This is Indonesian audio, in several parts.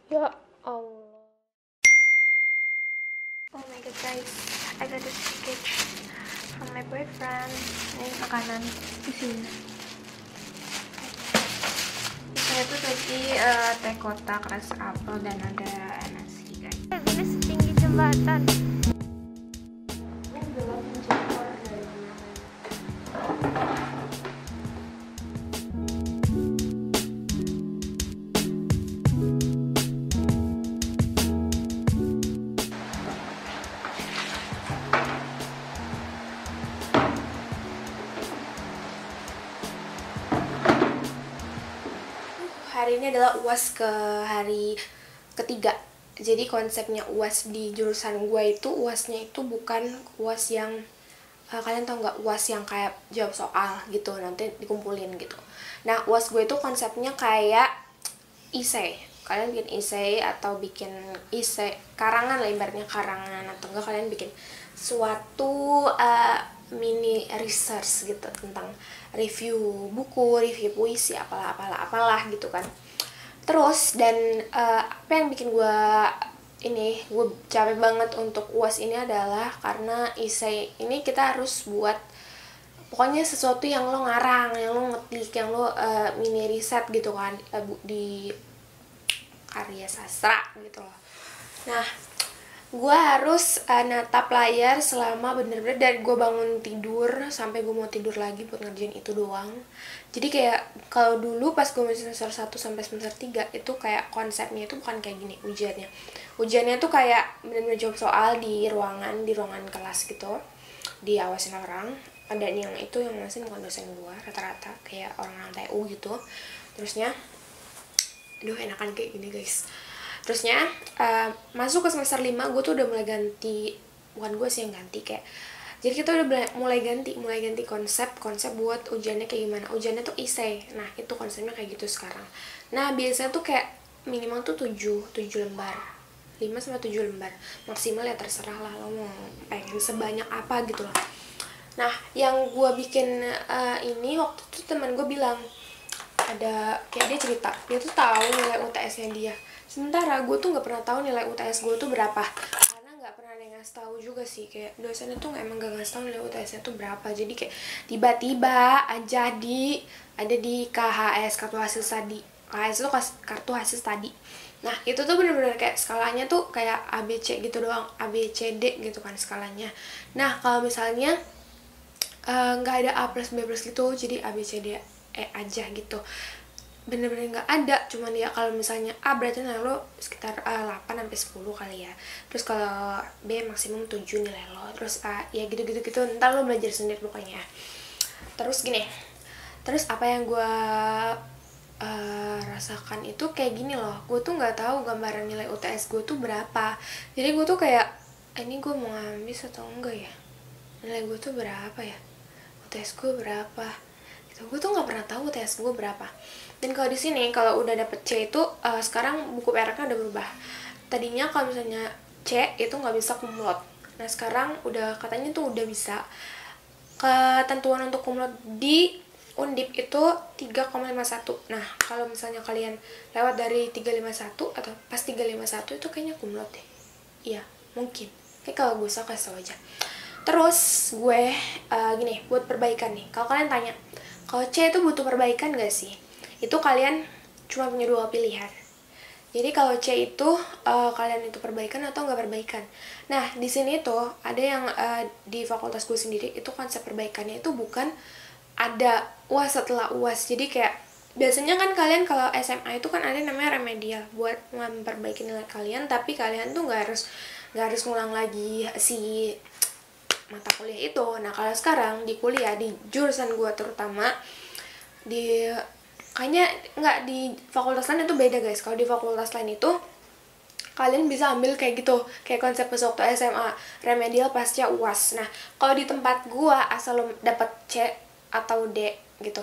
Ya Allah. Oh my god guys, I got this package from my boyfriend. Ini makanan di sini. Saya tuh tadi teh kotak rasa apel dan ada nasi guys. Ini setinggi jembatan. Hari ini adalah UAS ke hari ketiga. Jadi konsepnya UAS di jurusan gue itu, UASnya itu bukan UAS yang kalian tau nggak, UAS yang kayak jawab soal gitu nanti dikumpulin gitu. Nah UAS gue itu konsepnya kayak essay. Kalian bikin essay atau bikin essay karangan lah, ibaratnya karangan, atau enggak kalian bikin suatu mini research gitu tentang review buku, review puisi, apalah gitu kan. Terus dan apa yang bikin gue capek banget untuk UAS ini adalah karena essay ini kita harus buat pokoknya sesuatu yang lo ngarang, yang lo ngetik, yang lo mini riset gitu kan, di karya sastra gitu loh. Nah gue harus natap layar selama bener-bener dari gue bangun tidur sampai gue mau tidur lagi buat ngerjain itu doang. Jadi kayak kalau dulu pas gue masih semester 1 sampai semester 3 itu kayak konsepnya itu bukan kayak gini ujiannya. Ujiannya tuh kayak bener-bener jawab soal di ruangan kelas gitu. Diawasin orang. Ada yang itu yang ngawasin bukan dosen gue, rata-rata kayak orang TU gitu. Terusnya aduh enakan kayak gini guys. Terusnya masuk ke semester 5 gue tuh udah mulai ganti, bukan gue sih yang ganti, kayak jadi kita udah mulai ganti konsep buat ujiannya kayak gimana. Ujiannya tuh essay. Nah itu konsepnya kayak gitu sekarang. Nah biasanya tuh kayak minimal tuh 7 lembar, 5 sampai 7 lembar maksimal, ya terserah lah lo mau pengen sebanyak apa gitu loh. Nah yang gue bikin ini waktu itu teman gue bilang, ada kayak dia cerita dia tuh tahu nilai UTS-nya dia, sementara gue tuh nggak pernah tahu nilai UTS gue tuh berapa, karena nggak pernah ada yang ngasih tahu juga sih, kayak dosennya tuh emang gak ngasih tahu nilai UTS-nya tuh berapa. Jadi kayak tiba-tiba aja ada di KHS, kartu hasil studi. KHS itu kartu hasil studi. Nah itu tuh bener-bener kayak skalanya tuh kayak ABC gitu doang, ABCD gitu kan skalanya. Nah kalau misalnya nggak ada A plus B plus gitu, jadi A B C D E aja gitu, bener-bener nggak ada. Cuman ya kalau misalnya A berarti nilai lo sekitar 8 sampai 10 kali ya, terus kalau B maksimum 7 nilai lo, terus A ya gitu-gitu gitu, ntar lo belajar sendiri pokoknya. Terus gini, terus apa yang gue rasakan itu kayak gini loh, gue tuh nggak tahu gambaran nilai UTS gue tuh berapa. Jadi gue tuh kayak ini gue mau ngambil atau enggak ya, nilai gue tuh berapa ya, UTS gue berapa gitu. Gue tuh nggak pernah tahu UTS gue berapa. Dan kalau di sini kalau udah dapet C itu sekarang buku peraknya udah berubah. Tadinya kalau misalnya C itu nggak bisa kumlot, nah sekarang udah katanya tuh udah bisa. Ketentuan untuk kumlot di Undip itu 3,51. Nah kalau misalnya kalian lewat dari 351 atau pas 351 itu kayaknya kumlot deh. Iya mungkin, kayak kalau gue kasih tau aja. Terus gue gini, buat perbaikan nih, kalau kalian tanya kalau C itu butuh perbaikan gak sih, itu kalian cuma punya dua pilihan. Jadi kalau C itu kalian itu perbaikan atau nggak perbaikan. Nah di sini tuh ada yang di fakultas gue sendiri itu konsep perbaikannya itu bukan ada UAS setelah UAS. Jadi kayak biasanya kan kalian kalau SMA itu kan ada namanya remedial buat memperbaiki nilai kalian, tapi kalian tuh nggak harus ngulang lagi si mata kuliah itu. Nah kalau sekarang di kuliah di jurusan gue terutama, di kayaknya nggak, di fakultas lain itu beda guys. Kalau di fakultas lain itu kalian bisa ambil kayak gitu, kayak konsep pas waktu SMA, remedial pasca UAS. Nah kalau di tempat gue asal lo dapet C atau D gitu,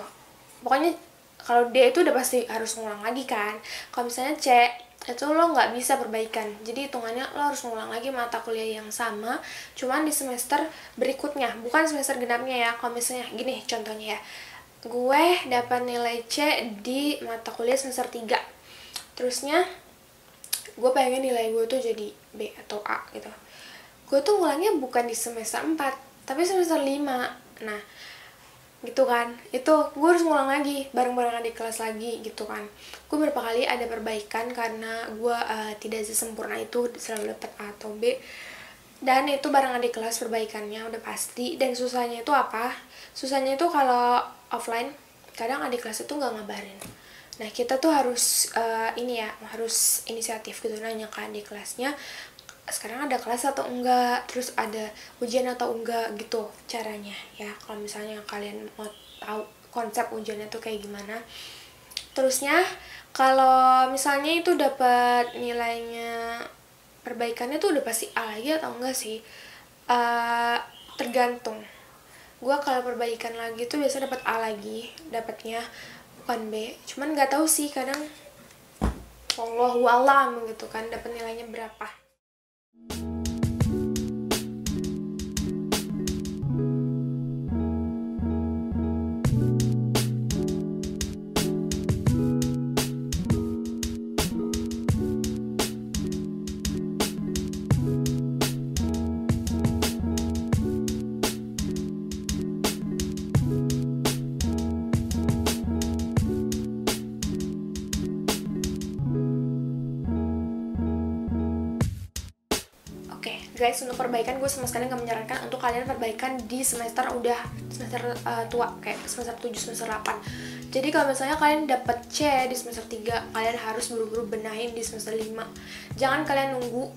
pokoknya kalau D itu udah pasti harus ngulang lagi kan. Kalau misalnya C itu lo nggak bisa perbaikan, jadi hitungannya lo harus ngulang lagi mata kuliah yang sama, cuman di semester berikutnya, bukan semester genapnya ya. Kalau misalnya gini contohnya ya, gue dapat nilai C di mata kuliah semester 3, terusnya gue pengen nilai gue tuh jadi B atau A gitu. Gue tuh ngulangnya bukan di semester 4 tapi semester 5. Nah gitu kan, itu gue harus ngulang lagi bareng-bareng adik kelas lagi gitu kan. Gue berapa kali ada perbaikan karena gue tidak sesempurna itu selalu dapat A atau B, dan itu bareng adik kelas perbaikannya udah pasti. Dan susahnya itu apa? Susahnya itu kalau offline kadang adik kelas itu nggak ngabarin. Nah kita tuh harus harus inisiatif gitu, nanya ke adik kelasnya sekarang ada kelas atau enggak, terus ada ujian atau enggak gitu caranya ya. Kalau misalnya kalian mau tahu konsep ujiannya tuh kayak gimana. Terusnya kalau misalnya itu dapat nilainya perbaikannya tuh udah pasti A lagi atau enggak sih, tergantung. Gue kalau perbaikan lagi tuh biasa dapat A lagi, dapatnya bukan B. Cuman nggak tahu sih, kadang wallahu alam gitu kan dapat nilainya berapa. Guys, untuk perbaikan gue sama sekali gak menyarankan untuk kalian perbaikan di semester tua kayak semester 7, semester 8. Jadi kalau misalnya kalian dapet C di semester 3, kalian harus buru-buru benahin di semester 5. Jangan kalian nunggu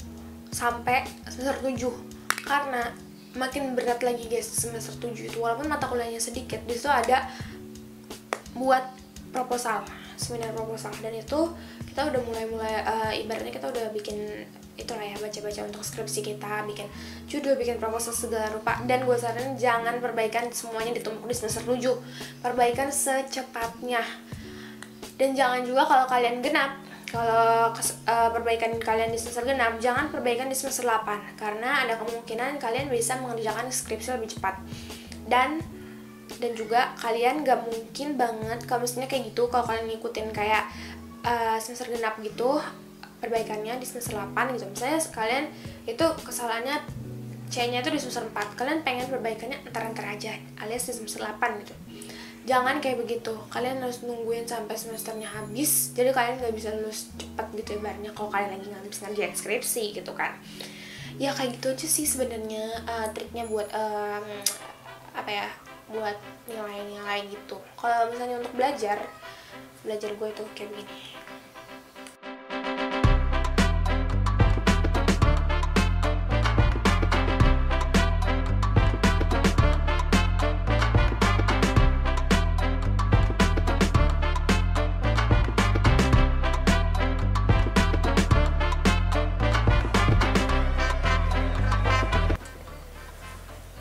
sampai semester 7 karena makin berat lagi guys semester 7 itu. Walaupun mata kuliahnya sedikit, di situ ada buat proposal, seminar proposal, dan itu kita udah mulai ibaratnya kita udah bikin itulah ya, baca-baca untuk skripsi kita, bikin judul, bikin proposal segala rupa. Dan gue saranin jangan perbaikan semuanya ditumpuk di semester 7, perbaikan secepatnya. Dan jangan juga kalau kalian genap, kalau perbaikan kalian di semester genap, jangan perbaikan di semester 8 karena ada kemungkinan kalian bisa mengerjakan skripsi lebih cepat. Dan juga kalian gak mungkin banget kalau misalnya kayak gitu, kalau kalian ngikutin kayak semester genap gitu perbaikannya di semester 8 gitu. Misalnya kalian itu kesalahannya C-nya itu di semester 4, kalian pengen perbaikannya entar-entar aja alias di semester 8 gitu. Jangan kayak begitu, kalian harus nungguin sampai semesternya habis, jadi kalian gak bisa lulus cepat gitu ibaratnya kalau kalian lagi nggak bisa ngerjain skripsi gitu kan. Ya kayak gitu aja sih sebenarnya triknya buat buat nilai-nilai gitu. Kalau misalnya untuk belajar gue itu kayak begini.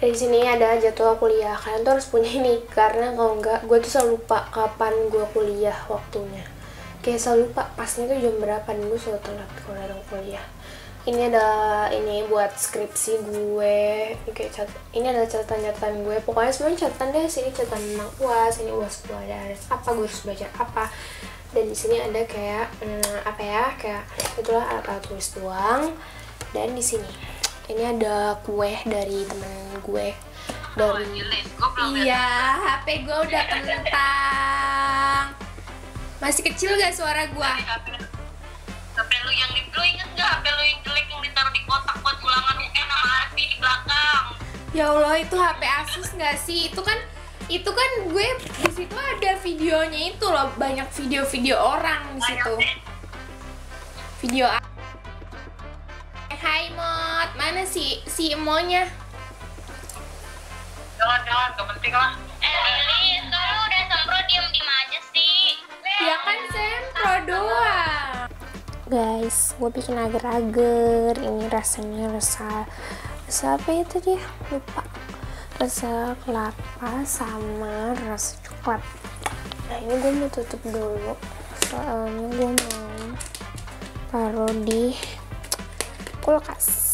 Di sini ada jadwal kuliah, kalian tuh harus punya ini karena kalau enggak gue tuh selalu lupa kapan gue kuliah waktunya, kayak selalu lupa pasnya tuh jam berapa, dan gue selalu telat kalau datang kuliah. Ini ada ini buat skripsi gue, ini adalah catatan gue, pokoknya semuanya catatan deh. Sini catatan tentang UAS, ini UAS gue ada apa, gue harus belajar apa. Dan di sini ada kayak kayak itulah alat tulis doang. Dan di sini ini ada kue dari temen gue dari HP gue udah kentang. Masih kecil gak suara gue? HP lu yang lu inget gak? HP lu yang jelek yang ditaruh di kotak buat ulangan UN sama Arfi di belakang. Ya Allah, itu HP Asus gak sih? Itu kan gue di situ ada videonya itu loh, banyak video-video orang di situ. Video Hai Mot, mana si emonya? Jangan, gak penting lah. Lili, itu lu udah sempro diem-diem aja sih. Ya kan sempro doang. Guys, gue bikin agar-agar. Ini rasanya rasa apa ya tadi ya? Lupa. Rasa kelapa sama rasa coklat. Nah ini gue mau tutup dulu, soalnya gue mau taruh di kulkas.